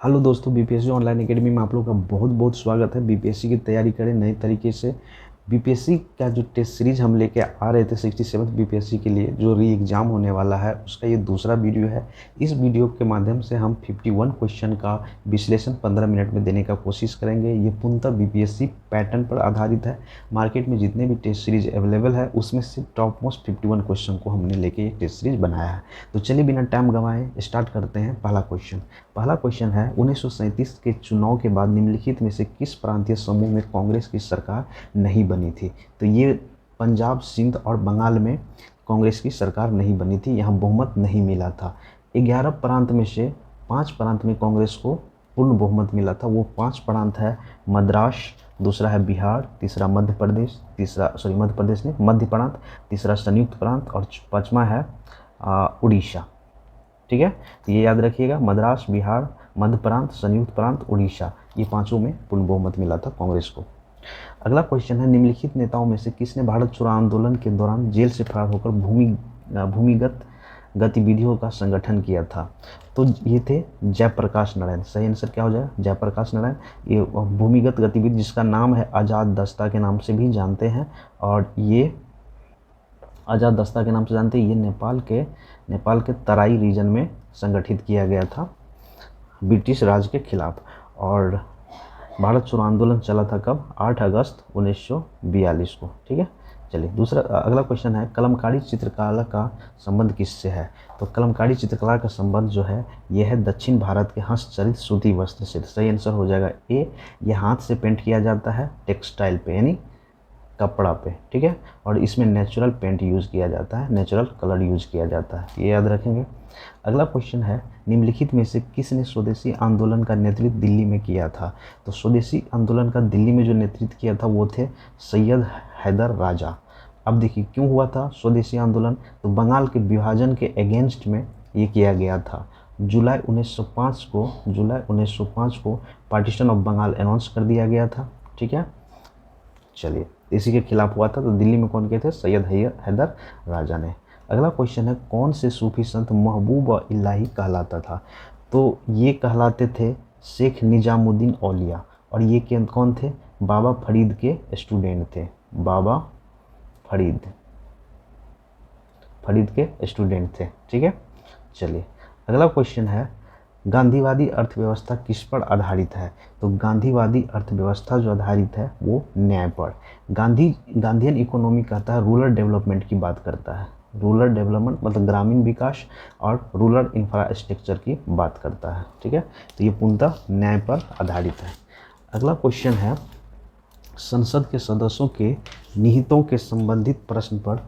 Hello दोस्तों, BPSC online academy में आप लोग का बहुत बहुत स्वागत है। बीपीएससी की तैयारी करें नए तरीके से। बीपीएससी का जो टेस्ट सीरीज हम लेके आ रहे थे 67 बीपीएससी के लिए जो री एग्ज़ाम होने वाला है, उसका ये दूसरा वीडियो है। इस वीडियो के माध्यम से हम 51 क्वेश्चन का विश्लेषण 15 मिनट में देने का कोशिश करेंगे। ये पूर्णतः बीपीएससी पैटर्न पर आधारित है। मार्केट में जितने भी टेस्ट सीरीज अवेलेबल है उसमें से टॉप मोस्ट 51 क्वेश्चन को हमने लेके ये टेस्ट सीरीज बनाया है। तो चलिए बिना टाइम गंवाए स्टार्ट करते हैं। पहला क्वेश्चन है 1937 के चुनाव के बाद निम्नलिखित में से किस प्रांतीय समूह में कांग्रेस की सरकार नहीं बनी थी। तो ये पंजाब, सिंध और बंगाल में कांग्रेस की सरकार नहीं बनी थी, यहाँ बहुमत नहीं मिला था। 11 प्रांत में से 5 प्रांत में कांग्रेस को पूर्ण बहुमत मिला था। वो 5 प्रांत है मद्रास, दूसरा है बिहार, तीसरा मध्य प्रदेश, मध्य प्रदेश नहीं, मध्य प्रांत, तीसरा संयुक्त प्रांत और पाँचवा है उड़ीसा। ठीक है, तो ये याद रखिएगा, मद्रास, बिहार, मध्य प्रांत, संयुक्त प्रांत, उड़ीसा, ये पांचों में पूर्ण बहुमत मिला था कांग्रेस को। अगला क्वेश्चन है निम्नलिखित नेताओं में से किसने भारत छोड़ो आंदोलन के दौरान जेल से फरार होकर भूमिगत गतिविधियों का संगठन किया था। तो ये थे जयप्रकाश नारायण। सही आंसर क्या हो जाएगा? जयप्रकाश नारायण। ये भूमिगत गतिविधि जिसका नाम है आज़ाद दस्ता के नाम से भी जानते हैं, और ये आज़ाद दस्ता के नाम से जानते हैं। ये नेपाल के तराई रीजन में संगठित किया गया था ब्रिटिश राज के खिलाफ। और भारत छोड़ो आंदोलन चला था कब? 8 अगस्त 1942 को। ठीक है, चलिए अगला क्वेश्चन है कलमकारी चित्रकला का संबंध किससे है। तो कलमकारी चित्रकला का संबंध जो है ये है दक्षिण भारत के हस्तचलित सूती वस्त्र से। सही आंसर हो जाएगा ए। ये हाथ से पेंट किया जाता है टेक्सटाइल पे, यानी कपड़ा पे। ठीक है, और इसमें नेचुरल पेंट यूज़ किया जाता है, नेचुरल कलर यूज़ किया जाता है, ये याद रखेंगे। अगला क्वेश्चन है निम्नलिखित में से किसने स्वदेशी आंदोलन का नेतृत्व दिल्ली में किया था। तो स्वदेशी आंदोलन का दिल्ली में जो नेतृत्व किया था वो थे सैयद हैदर राजा। अब देखिए क्यों हुआ था स्वदेशी आंदोलन, तो बंगाल के विभाजन के अगेंस्ट में ये किया गया था। जुलाई 1905 को पार्टीशन ऑफ बंगाल अनाउंस कर दिया गया था। ठीक है, चलिए इसी के खिलाफ हुआ था। तो दिल्ली में कौन के थे? सैयद हैदर राजा ने। अगला क्वेश्चन है कौन से सूफी संत महबूब इलाही कहलाता था। तो ये कहलाते थे शेख निजामुद्दीन औलिया, और ये कौन थे? बाबा फरीद के स्टूडेंट थे। बाबा फरीद के स्टूडेंट थे। ठीक है, चलिए अगला क्वेश्चन है गांधीवादी अर्थव्यवस्था किस पर आधारित है। तो गांधीवादी अर्थव्यवस्था जो आधारित है वो न्याय पर। गांधीयन इकोनॉमी कहता है रूरल डेवलपमेंट की बात करता है। रूरल डेवलपमेंट मतलब ग्रामीण विकास और रूरल इंफ्रास्ट्रक्चर की बात करता है। ठीक है, तो ये पूर्णतः न्याय पर आधारित है। अगला क्वेश्चन है संसद के सदस्यों के निहितों के संबंधित प्रश्न पर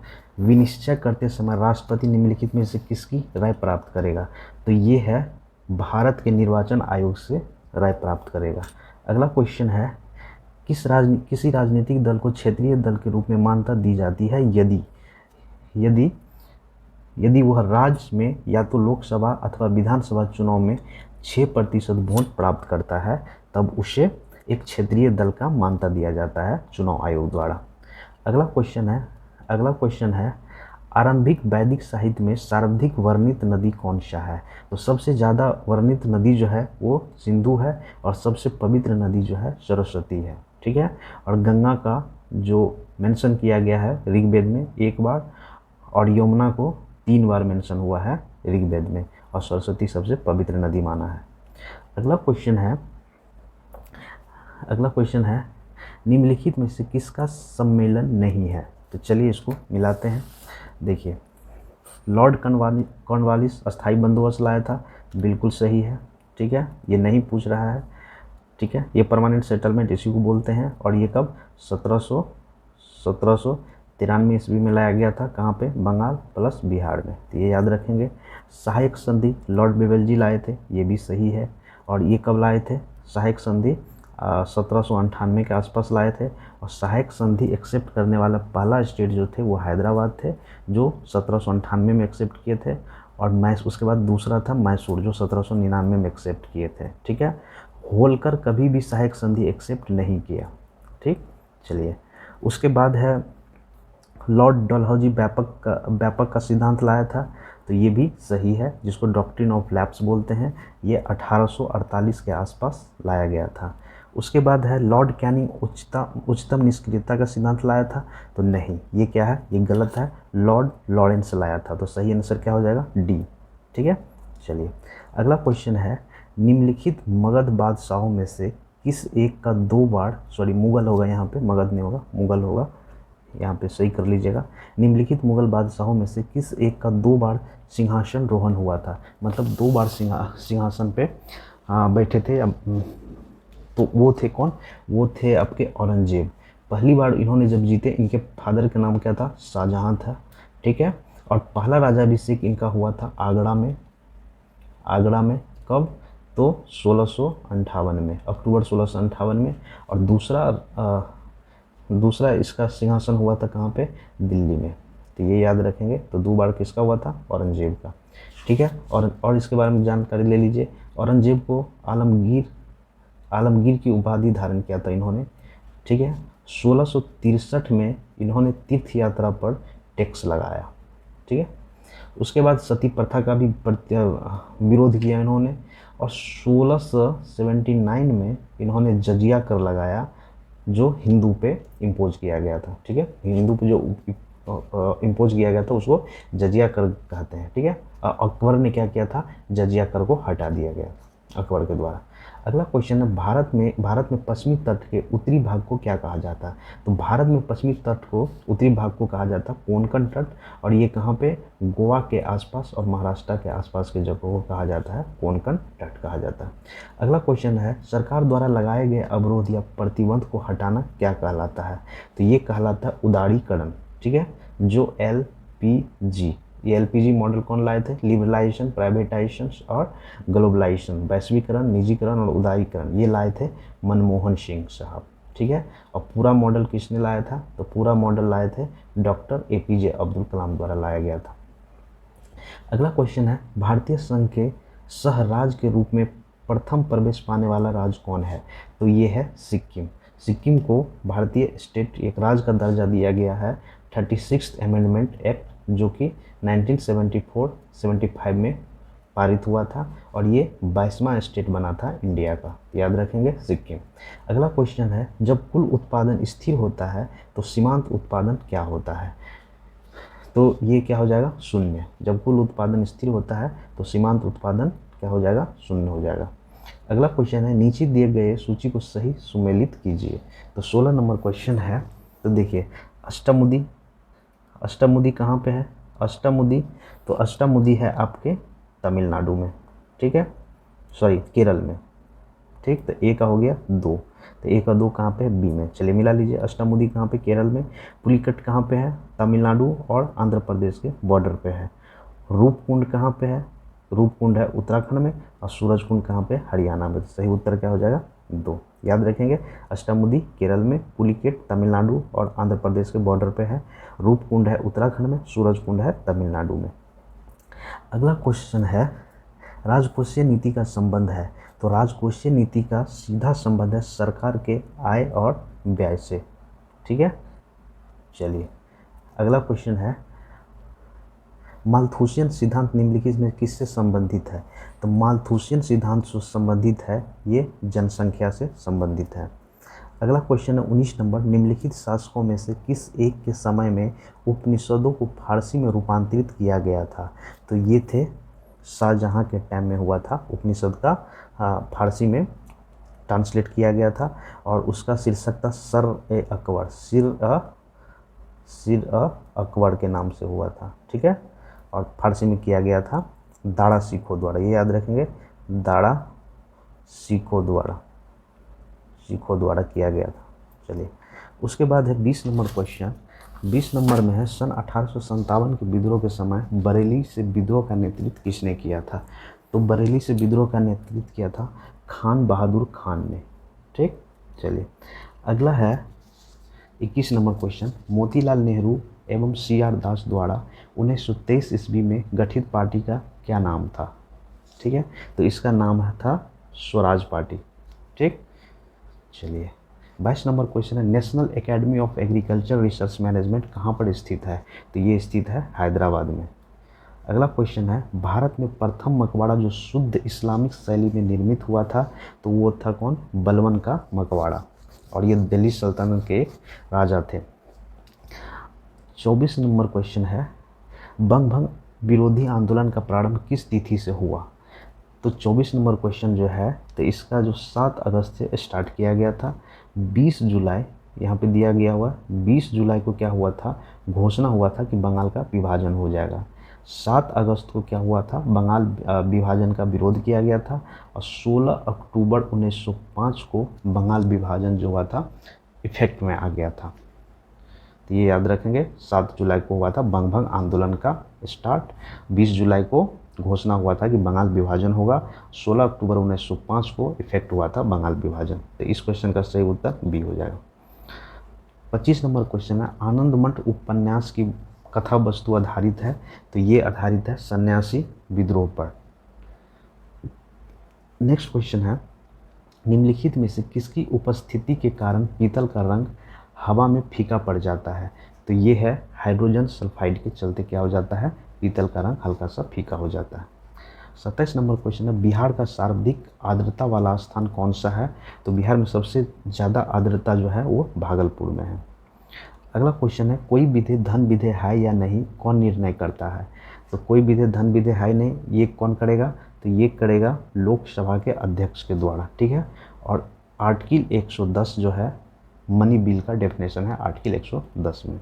विनिश्चय करते समय राष्ट्रपति निम्नलिखित में से किसकी राय प्राप्त करेगा। तो ये है भारत के निर्वाचन आयोग से राय प्राप्त करेगा। अगला क्वेश्चन है किसी राजनीतिक दल को क्षेत्रीय दल के रूप में मान्यता दी जाती है यदि वह राज्य में या तो लोकसभा अथवा विधानसभा चुनाव में 6% वोट प्राप्त करता है, तब उसे एक क्षेत्रीय दल का मान्यता दिया जाता है चुनाव आयोग द्वारा। अगला क्वेश्चन है आरंभिक वैदिक साहित्य में सर्वाधिक वर्णित नदी कौन सा है। तो सबसे ज़्यादा वर्णित नदी जो है वो सिंधु है, और सबसे पवित्र नदी जो है सरस्वती है। ठीक है, और गंगा का जो मेंशन किया गया है ऋग्वेद में 1 बार, और यमुना को 3 बार मेंशन हुआ है ऋग्वेद में, और सरस्वती सबसे पवित्र नदी माना है। अगला क्वेश्चन है निम्नलिखित में से किसका सम्मेलन नहीं है। तो चलिए इसको मिलाते हैं। देखिए लॉर्ड कॉर्नवालिस अस्थाई बंदोबस्त लाया था, बिल्कुल सही है। ठीक है, ये नहीं पूछ रहा है। ठीक है, ये परमानेंट सेटलमेंट इसी को बोलते हैं, और ये कब 1793 ईस्वी में लाया गया था। कहाँ पे? बंगाल प्लस बिहार में। तो ये याद रखेंगे। सहायक संधि लॉर्ड बेवेल जी लाए थे, ये भी सही है। और ये कब लाए थे? सहायक संधि 1798 के आसपास लाए थे। और सहायक संधि एक्सेप्ट करने वाला पहला स्टेट जो थे वो हैदराबाद थे, जो 1798 में एक्सेप्ट किए थे। और उसके बाद दूसरा था मैसूर, जो 1799 में एक्सेप्ट किए थे। ठीक है, होलकर कभी भी सहायक संधि एक्सेप्ट नहीं किया। ठीक, चलिए उसके बाद है लॉर्ड डलहौजी व्यापक का सिद्धांत लाया था। तो ये भी सही है, जिसको डॉक्ट्रिन ऑफ लैप्स बोलते हैं। ये 1848 के आसपास लाया गया था। उसके बाद है लॉर्ड कैनिंग उच्चतम निष्क्रियता का सिद्धांत लाया था, तो नहीं, ये क्या है, ये गलत है, लॉर्ड लॉरेंस लाया था। तो सही आंसर क्या हो जाएगा, डी। ठीक है, चलिए अगला क्वेश्चन है, निम्नलिखित मगध बादशाहों में से किस एक का 2 बार, सॉरी मुगल होगा यहाँ पे, मगध नहीं होगा, मुगल होगा, यहाँ पे सही कर लीजिएगा। निम्नलिखित मुगल बादशाहों में से किस एक का 2 बार सिंहासन रोहन हुआ था, मतलब 2 बार सिंहासन पे बैठे थे। तो वो थे कौन, वो थे आपके औरंगजेब। पहली बार इन्होंने जब जीते, इनके फादर का नाम क्या था, शाहजहां था। ठीक है, और पहला राज्याभिषेक इनका हुआ था आगरा में। आगरा में कब, तो 1658 में, अक्टूबर 1658 में। और दूसरा इसका सिंहासन हुआ था कहाँ पे, दिल्ली में। तो ये याद रखेंगे। तो 2 बार किसका हुआ था, औरंगजेब का। ठीक है, और इसके बारे में जानकारी ले लीजिए। औरंगजेब को आलमगीर की उपाधि धारण किया था इन्होंने। ठीक है, 1663 में इन्होंने तीर्थ यात्रा पर टैक्स लगाया। ठीक है, उसके बाद सती प्रथा का भी विरोध किया इन्होंने। और 1679 में इन्होंने जजिया कर लगाया, जो हिंदू पे इम्पोज किया गया था। ठीक है, हिंदू पे जो इम्पोज किया गया था उसको जजिया कर कहते हैं। ठीक है, अकबर ने क्या किया था, जजिया कर को हटा दिया गया अकबर के द्वारा। अगला क्वेश्चन है, भारत में पश्चिमी तट के उत्तरी भाग को क्या कहा जाता है। तो भारत में पश्चिमी तट को, उत्तरी भाग को कहा जाता है कोंकण तट। और ये कहाँ पे, गोवा के आसपास और महाराष्ट्र के आसपास के जगहों को कहा जाता है कोंकण तट कहा जाता है। अगला क्वेश्चन है, सरकार द्वारा लगाए गए अवरोध या प्रतिबंध को हटाना क्या कहलाता है। तो ये कहलाता है उदारीकरण। ठीक है, जो LPG, ये LPG मॉडल कौन लाए थे, लिबरलाइजेशन, प्राइवेटाइजेशन और ग्लोबलाइजेशन, वैश्वीकरण, निजीकरण और उदारीकरण, ये लाए थे मनमोहन सिंह साहब। ठीक है, और पूरा मॉडल किसने लाया था, तो पूरा मॉडल लाए थे डॉक्टर APJ अब्दुल कलाम द्वारा लाया गया था। अगला क्वेश्चन है, भारतीय संघ के सह राज्य के रूप में प्रथम प्रवेश पाने वाला राज्य कौन है। तो ये है सिक्किम। सिक्किम को भारतीय स्टेट, एक राज्य का दर्जा दिया गया है 36th अमेंडमेंट एक्ट, जो कि 1974-75 में पारित हुआ था। और ये 22वां स्टेट बना था इंडिया का, याद रखेंगे सिक्किम। अगला क्वेश्चन है, जब कुल उत्पादन स्थिर होता है तो सीमांत उत्पादन क्या होता है। तो ये क्या हो जाएगा, शून्य। जब कुल उत्पादन स्थिर होता है तो सीमांत उत्पादन क्या हो जाएगा, शून्य हो जाएगा। अगला क्वेश्चन है, नीचे दिए गए सूची को सही सुमेलित कीजिए। तो 16 नंबर क्वेश्चन है। तो देखिए, अष्टमुदी कहाँ पे है, अष्टमुदी, तो अष्टमुदी है आपके तमिलनाडु में। ठीक है, सॉरी केरल में। ठीक, तो ए का हो गया 2, तो ए का 2 कहाँ पे है, बी में। चलिए मिला लीजिए, अष्टमुदी कहाँ पे, केरल में। पुलिकट कहाँ पे है, तमिलनाडु और आंध्र प्रदेश के बॉर्डर पे है। रूपकुंड कहाँ पे है, रूपकुंड है उत्तराखंड में। और सूरजकुंड कहाँ पे, हरियाणा में। तो सही उत्तर क्या हो जाएगा, 2। याद रखेंगे, अष्टमुदी केरल में, पुलिकेट तमिलनाडु और आंध्र प्रदेश के बॉर्डर पे है। रूपकुंड है उत्तराखंड में, सूरजकुंड है तमिलनाडु में। अगला क्वेश्चन है, राजकोषीय नीति का संबंध है। तो राजकोषीय नीति का सीधा संबंध है सरकार के आय और व्यय से। ठीक है, चलिए अगला क्वेश्चन है, मालथूसियन सिद्धांत निम्नलिखित में किससे संबंधित है। तो मालथूसियन सिद्धांत से संबंधित है, ये जनसंख्या से संबंधित है। अगला क्वेश्चन है 19 नंबर, निम्नलिखित शासकों में से किस एक के समय में उपनिषदों को फारसी में रूपांतरित किया गया था। तो ये थे शाहजहां के टाइम में हुआ था, उपनिषद का फारसी में ट्रांसलेट किया गया था। और उसका शीर्षक था सर-ए-अकबर, सिर-अ-अकबर के नाम से हुआ था। ठीक है, और फारसी में किया गया था दारा सिखों द्वारा, ये याद रखेंगे, दारा सिखों द्वारा किया गया था। चलिए उसके बाद है 20 नंबर क्वेश्चन। 20 नंबर में है, सन 1857 के विद्रोह के समय बरेली से विद्रोह का नेतृत्व किसने किया था। तो बरेली से विद्रोह का नेतृत्व किया था खान बहादुर खान ने। ठीक, चलिए अगला है 21 नंबर क्वेश्चन, मोतीलाल नेहरू एवं CR दास द्वारा 1923 ईस्वी में गठित पार्टी का क्या नाम था। ठीक है, तो इसका नाम था स्वराज पार्टी। ठीक, चलिए 22 नंबर क्वेश्चन है, national academy of agriculture research management कहाँ पर स्थित है। तो ये स्थित है हैदराबाद में। अगला क्वेश्चन है, भारत में प्रथम मकबरा जो शुद्ध इस्लामिक शैली में निर्मित हुआ था तो वो था कौन? बलबन का मकबरा, और ये दिल्ली सल्तनत के राजा थे। 24 नंबर क्वेश्चन है, बंग भंग विरोधी आंदोलन का प्रारंभ किस तिथि से हुआ? तो 24 नंबर क्वेश्चन जो है, तो इसका जो 7 अगस्त से स्टार्ट किया गया था, 20 जुलाई यहाँ पे दिया गया हुआ, 20 जुलाई को क्या हुआ था? घोषणा हुआ था कि बंगाल का विभाजन हो जाएगा। 7 अगस्त को क्या हुआ था? बंगाल विभाजन का विरोध किया गया था, और 16 अक्टूबर 1905 को बंगाल विभाजन जो हुआ था इफेक्ट में आ गया था। तो ये याद रखेंगे, 7 जुलाई को हुआ था बंग भंग आंदोलन का स्टार्ट, 20 जुलाई को घोषणा हुआ था कि बंगाल विभाजन होगा, 16 अक्टूबर 1905 को इफेक्ट हुआ था बंगाल विभाजन। तो इस क्वेश्चन का सही उत्तर बी हो जाएगा। 25 नंबर क्वेश्चन है, आनंद मठ उपन्यास की कथा वस्तु आधारित है, तो ये आधारित है सन्यासी विद्रोह पर। नेक्स्ट क्वेश्चन है, निम्नलिखित में से किसकी उपस्थिति के कारण पीतल का रंग हवा में फीका पड़ जाता है? तो ये है हाइड्रोजन सल्फाइड के चलते क्या हो जाता है? पीतल का रंग हल्का सा फीका हो जाता है। 27 नंबर क्वेश्चन है, बिहार का सर्वाधिक आर्द्रता वाला स्थान कौन सा है? तो बिहार में सबसे ज़्यादा आर्द्रता जो है वो भागलपुर में है। अगला क्वेश्चन है, कोई विधि धन विधि है या नहीं, कौन निर्णय करता है? तो कोई विधि धन विधि है नहीं, ये कौन करेगा? तो ये करेगा लोकसभा के अध्यक्ष के द्वारा, ठीक है। और आर्टिकल 110 जो है मनी बिल का डेफिनेशन है आर्टिकल 110 में।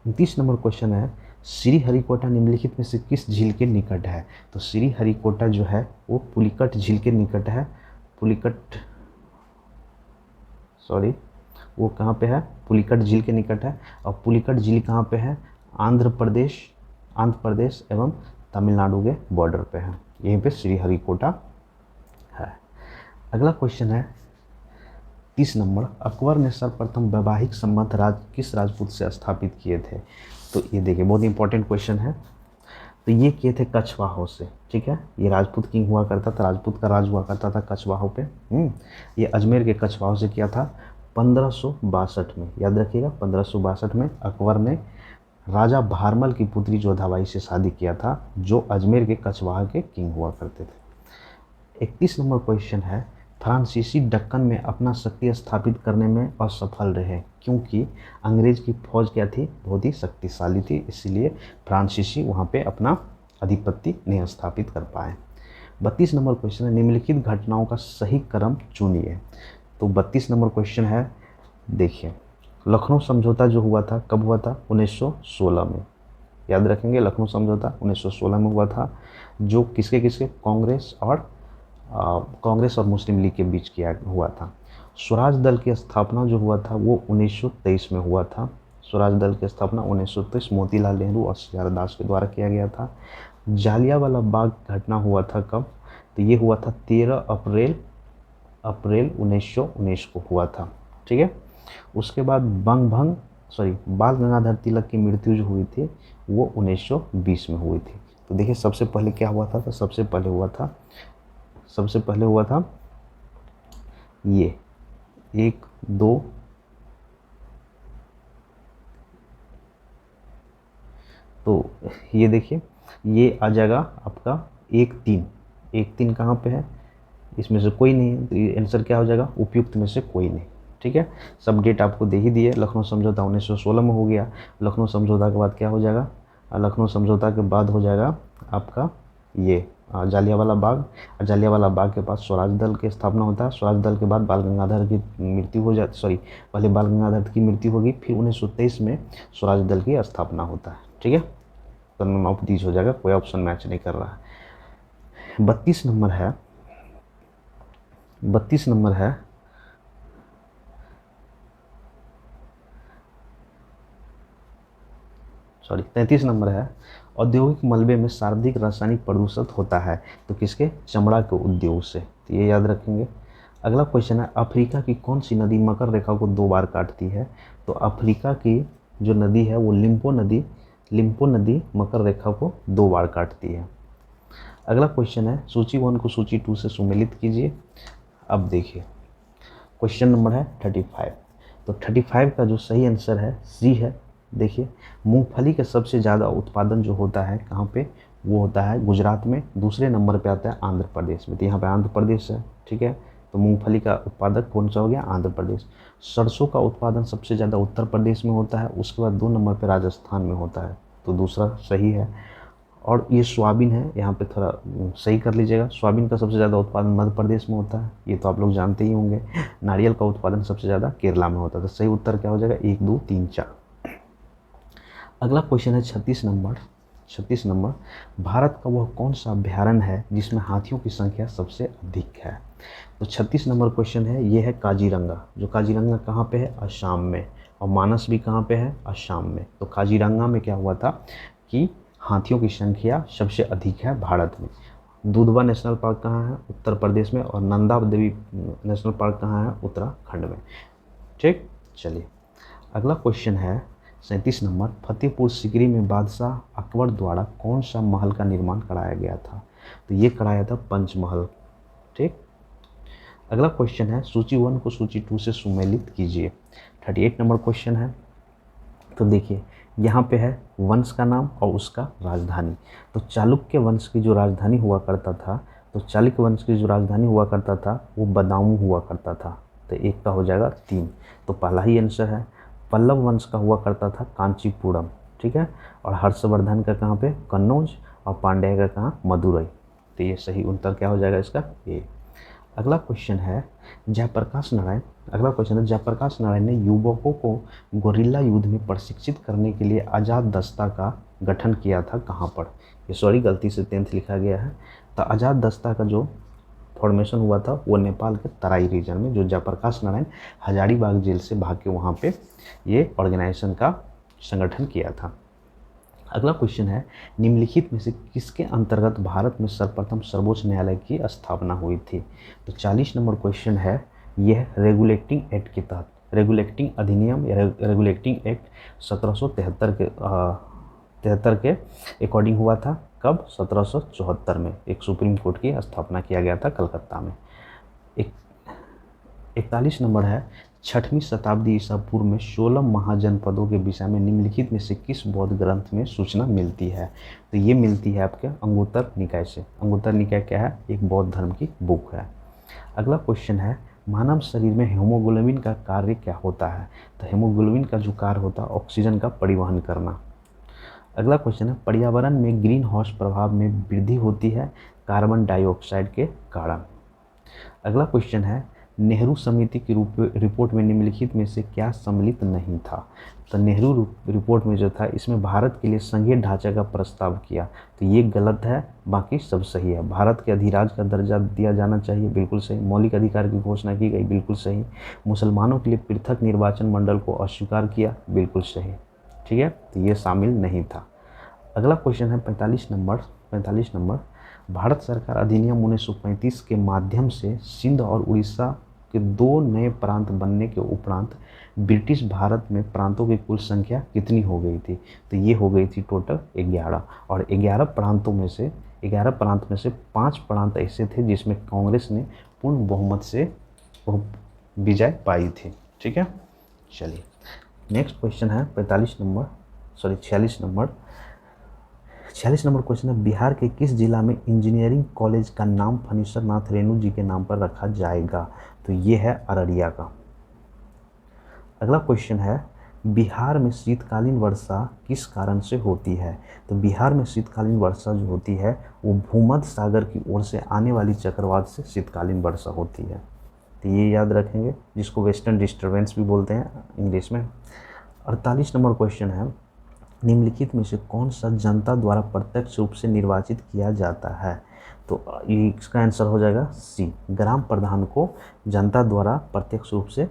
29 नंबर क्वेश्चन है, श्रीहरिकोटा निम्नलिखित में से किस झील के निकट है? तो श्रीहरिकोटा जो है वो पुलिकट झील के निकट है। वो कहाँ पे है? पुलिकट झील के निकट है। और पुलिकट झील कहाँ पे है? आंध्र प्रदेश एवं तमिलनाडु के बॉर्डर पे है, यहीं पे श्रीहरिकोटा है। अगला क्वेश्चन है 30 नंबर, अकबर ने सर्वप्रथम वैवाहिक संबंध किस राजपूत से स्थापित किए थे? तो ये देखिए बहुत इंपॉर्टेंट क्वेश्चन है। तो ये किए थे कछवाहों से, ठीक है। ये राजपूत किंग हुआ करता था, राजपूत का राज हुआ करता था कछवाहों पे। ये अजमेर के कछवाहों से किया था 1562 में, याद रखिएगा 1562 में अकबर ने राजा भारमल की पुत्री जोधाबाई से शादी किया था, जो अजमेर के कछवाहा के किंग हुआ करते थे। 31 नंबर क्वेश्चन है, फ्रांसीसी दक्कन में अपना शक्ति स्थापित करने में असफल रहे, क्योंकि अंग्रेज की फौज क्या थी? बहुत ही शक्तिशाली थी, इसलिए फ्रांसीसी वहाँ पे अपना अधिपत्य नहीं स्थापित कर पाए। 32 नंबर क्वेश्चन है, निम्नलिखित घटनाओं का सही क्रम चुनिए। तो 32 नंबर क्वेश्चन है, देखिए लखनऊ समझौता जो हुआ था कब हुआ था? 1916 में, याद रखेंगे लखनऊ समझौता 1916 में हुआ था, जो किसके कांग्रेस और मुस्लिम लीग के बीच किया हुआ था। स्वराज दल की स्थापना जो हुआ था वो 1923 में हुआ था। स्वराज दल की स्थापना 1923 मोतीलाल नेहरू और सी आर दास के द्वारा किया गया था। जालियांवाला बाग घटना हुआ था कब? तो ये हुआ था 13 अप्रैल 1919 को हुआ था, ठीक है। उसके बाद बाल गंगाधर तिलक की मृत्यु जो हुई थी वो 1920 में हुई थी। तो देखिए सबसे पहले क्या हुआ था? तो सबसे पहले हुआ था ये 1 2 तो ये देखिए ये आ जाएगा आपका 1 3 कहाँ पे है? इसमें से कोई नहीं है, तो ये आंसर क्या हो जाएगा? उपयुक्त में से कोई नहीं, ठीक है। सब डेट आपको दे ही दिए। लखनऊ समझौता 1916 में हो गया। लखनऊ समझौता के बाद क्या हो जाएगा? लखनऊ समझौता के बाद हो जाएगा आपका ये जालियांवाला बाग। जालियांवाला बाग के बाद स्वराज दल की स्थापना होता है। स्वराज दल के बाद बाल गंगाधर की मृत्यु हो जाती, पहले बाल गंगाधर की मृत्यु होगी, फिर 1923 में स्वराज दल की स्थापना होता है, ठीक है। तो नंबर ऑफ दीज हो जाएगा, कोई ऑप्शन मैच नहीं कर रहा है। 32 नंबर है 33 नंबर है, औद्योगिक मलबे में सर्वाधिक रासायनिक प्रदूषण होता है, तो किसके? चमड़ा के उद्योग से, तो ये याद रखेंगे। अगला क्वेश्चन है, अफ्रीका की कौन सी नदी मकर रेखा को 2 बार काटती है? तो अफ्रीका की जो नदी है वो लिम्पो नदी मकर रेखा को 2 बार काटती है। अगला क्वेश्चन है, सूची 1 को सूची 2 से सुमेलित कीजिए। अब देखिए क्वेश्चन नंबर है 35। तो 35 का जो सही आंसर है सी है। देखिए मूंगफली का सबसे ज़्यादा उत्पादन जो होता है कहाँ पे? वो होता है गुजरात में, दूसरे नंबर पे आता है आंध्र प्रदेश में। तो यहाँ पे आंध्र प्रदेश है, ठीक है। तो मूंगफली का उत्पादक कौन सा हो गया? आंध्र प्रदेश। सरसों का उत्पादन सबसे ज़्यादा उत्तर प्रदेश में होता है, उसके बाद 2 नंबर पे राजस्थान में होता है, तो दूसरा सही है। और ये सोयाबीन है, यहाँ पे थोड़ा सही कर लीजिएगा, सोयाबीन का सबसे ज़्यादा उत्पादन मध्य प्रदेश में होता है, ये तो आप लोग जानते ही होंगे। नारियल का उत्पादन सबसे ज़्यादा केरला में होता है। तो सही उत्तर क्या हो जाएगा? 1 2 3 4। अगला क्वेश्चन है 36 नंबर, भारत का वह कौन सा अभ्यारण्य है जिसमें हाथियों की संख्या सबसे अधिक है? तो 36 नंबर क्वेश्चन है, ये है काजीरंगा। जो काजीरंगा कहाँ पे है? असम में। और मानस भी कहाँ पे है? असम में। तो काजीरंगा में क्या हुआ था कि हाथियों की संख्या सबसे अधिक है भारत में। दुधवा नेशनल पार्क कहाँ है? उत्तर प्रदेश में। और नंदा देवी नेशनल पार्क कहाँ है? उत्तराखंड में। ठीक, चलिए अगला क्वेश्चन है 37 नंबर, फतेहपुर सीकरी में बादशाह अकबर द्वारा कौन सा महल का निर्माण कराया गया था? तो ये कराया था पंचमहल। ठीक, अगला क्वेश्चन है सूची 1 को सूची 2 से सुमेलित कीजिए। 38 नंबर क्वेश्चन है। तो देखिए यहाँ पे है वंश का नाम और उसका राजधानी। तो चालुक्य वंश की जो राजधानी हुआ करता था, तो चालुक्य वंश की जो राजधानी हुआ करता था वो बदाऊं हुआ करता था। तो एक का हो जाएगा 3, तो पहला ही आंसर है। पल्लव वंश का हुआ करता था कांचीपुरम, ठीक है। और हर्षवर्धन का कहाँ पे? कन्नौज। और पांड्या का कहाँ? मदुरई। तो ये सही उत्तर क्या हो जाएगा इसका? ए। अगला क्वेश्चन है जयप्रकाश नारायण। अगला क्वेश्चन है जयप्रकाश नारायण ने युवकों को गोरिल्ला युद्ध में प्रशिक्षित करने के लिए आज़ाद दस्ता का गठन किया था कहाँ पर? ये सॉरी गलती से 10th लिखा गया है। तो आज़ाद दस्ता का जो फॉर्मेशन हुआ था वो नेपाल के तराई रीजन में, जो जयप्रकाश नारायण हजारीबाग जेल से भाग के वहाँ पे ये ऑर्गेनाइजेशन का संगठन किया था। अगला क्वेश्चन है निम्नलिखित में से किसके अंतर्गत भारत में सर्वप्रथम सर्वोच्च न्यायालय की स्थापना हुई थी? तो 40 नंबर क्वेश्चन है, यह रेगुलेटिंग एक्ट के तहत, रेगुलेटिंग अधिनियम या रेगुलेटिंग एक्ट 1773 के अकॉर्डिंग हुआ था। कब? 1774 में एक सुप्रीम कोर्ट की स्थापना किया गया था कलकत्ता में। 41 नंबर है 6वीं शताब्दी ईसा पूर्व में 16 महाजनपदों के विषय में निम्नलिखित में से किस बौद्ध ग्रंथ में सूचना मिलती है? तो ये मिलती है आपके अंगुत्तर निकाय से। अंगुत्तर निकाय क्या है? एक बौद्ध धर्म की बुक है। अगला क्वेश्चन है मानव शरीर में हेमोग्लोबिन का कार्य क्या होता है? तो हेमोग्लोबिन का जो कार्य होता है ऑक्सीजन का परिवहन करना। अगला क्वेश्चन है पर्यावरण में ग्रीन हाउस प्रभाव में वृद्धि होती है कार्बन डाइऑक्साइड के कारण। अगला क्वेश्चन है नेहरू समिति की रिपोर्ट में निम्नलिखित में से क्या सम्मिलित नहीं था? तो नेहरू रिपोर्ट में जो था इसमें भारत के लिए संघीय ढांचा का प्रस्ताव किया, तो ये गलत है, बाकी सब सही है। भारत के अधिराज का दर्जा दिया जाना चाहिए, बिल्कुल सही। मौलिक अधिकार की घोषणा की गई, बिल्कुल सही। मुसलमानों के लिए पृथक निर्वाचन मंडल को अस्वीकार किया, बिल्कुल सही, ठीक है। तो ये शामिल नहीं था। अगला क्वेश्चन है 45 नंबर, भारत सरकार अधिनियम 1935 के माध्यम से सिंध और उड़ीसा के 2 नए प्रांत बनने के उपरांत ब्रिटिश भारत में प्रांतों की कुल संख्या कितनी हो गई थी? तो ये हो गई थी टोटल 11। और 11 प्रांत में से 5 प्रांत ऐसे थे जिसमें कांग्रेस ने पूर्ण बहुमत से विजय पाई थी, ठीक है। चलिए नेक्स्ट क्वेश्चन है 46 नंबर क्वेश्चन है बिहार के किस जिला में इंजीनियरिंग कॉलेज का नाम फणीश्वर नाथ रेणु जी के नाम पर रखा जाएगा? तो ये है अररिया का। अगला क्वेश्चन है बिहार में शीतकालीन वर्षा किस कारण से होती है? तो बिहार में शीतकालीन वर्षा जो होती है वो भूमध्य सागर की ओर से आने वाली चक्रवात से शीतकालीन वर्षा होती है, तो ये याद रखेंगे, जिसको वेस्टर्न डिस्टर्बेंस भी बोलते हैं इंग्लिश में। 48 नंबर क्वेश्चन है निम्नलिखित में से कौन सा जनता द्वारा प्रत्यक्ष रूप से निर्वाचित किया जाता है? तो इसका आंसर हो जाएगा सी, ग्राम प्रधान को जनता द्वारा प्रत्यक्ष रूप से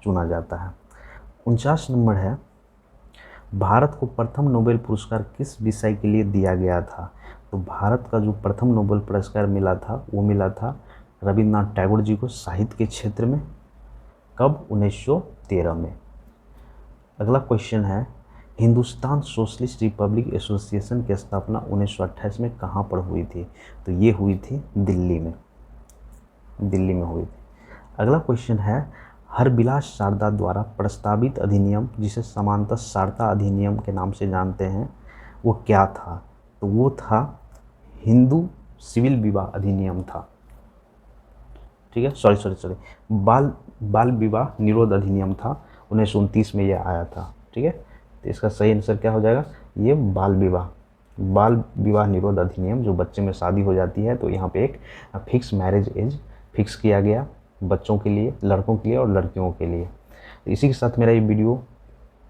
चुना जाता है। 49 नंबर है भारत को प्रथम नोबेल पुरस्कार किस विषय के लिए दिया गया था? तो भारत का जो प्रथम नोबेल पुरस्कार मिला था वो मिला था रविंद्रनाथ टैगोर जी को साहित्य के क्षेत्र में। कब? 1913 में। अगला क्वेश्चन है हिंदुस्तान सोशलिस्ट रिपब्लिक एसोसिएशन की स्थापना 1928 में कहाँ पर हुई थी? तो ये हुई थी दिल्ली में हुई थी। अगला क्वेश्चन है हरबिलास शारदा द्वारा प्रस्तावित अधिनियम, जिसे सामान्यतः शारदा अधिनियम के नाम से जानते हैं, वो क्या था? तो वो था हिंदू सिविल विवाह अधिनियम था। ठीक है, सॉरी, बाल बाल विवाह निरोध अधिनियम था, 1929 में यह आया था। ठीक है, तो इसका सही आंसर क्या हो जाएगा, ये बाल विवाह निरोध अधिनियम, जो बच्चे में शादी हो जाती है तो यहाँ पे एक फिक्स मैरिज एज फिक्स किया गया बच्चों के लिए, लड़कों के लिए और लड़कियों के लिए। तो इसी के साथ मेरा ये वीडियो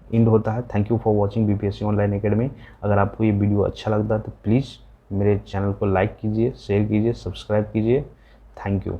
एंड होता है। Thank you for watching BPSC online academy. अगर आपको ये वीडियो अच्छा लगता है तो प्लीज़ मेरे चैनल को लाइक कीजिए, शेयर कीजिए, सब्सक्राइब कीजिए। Thank you.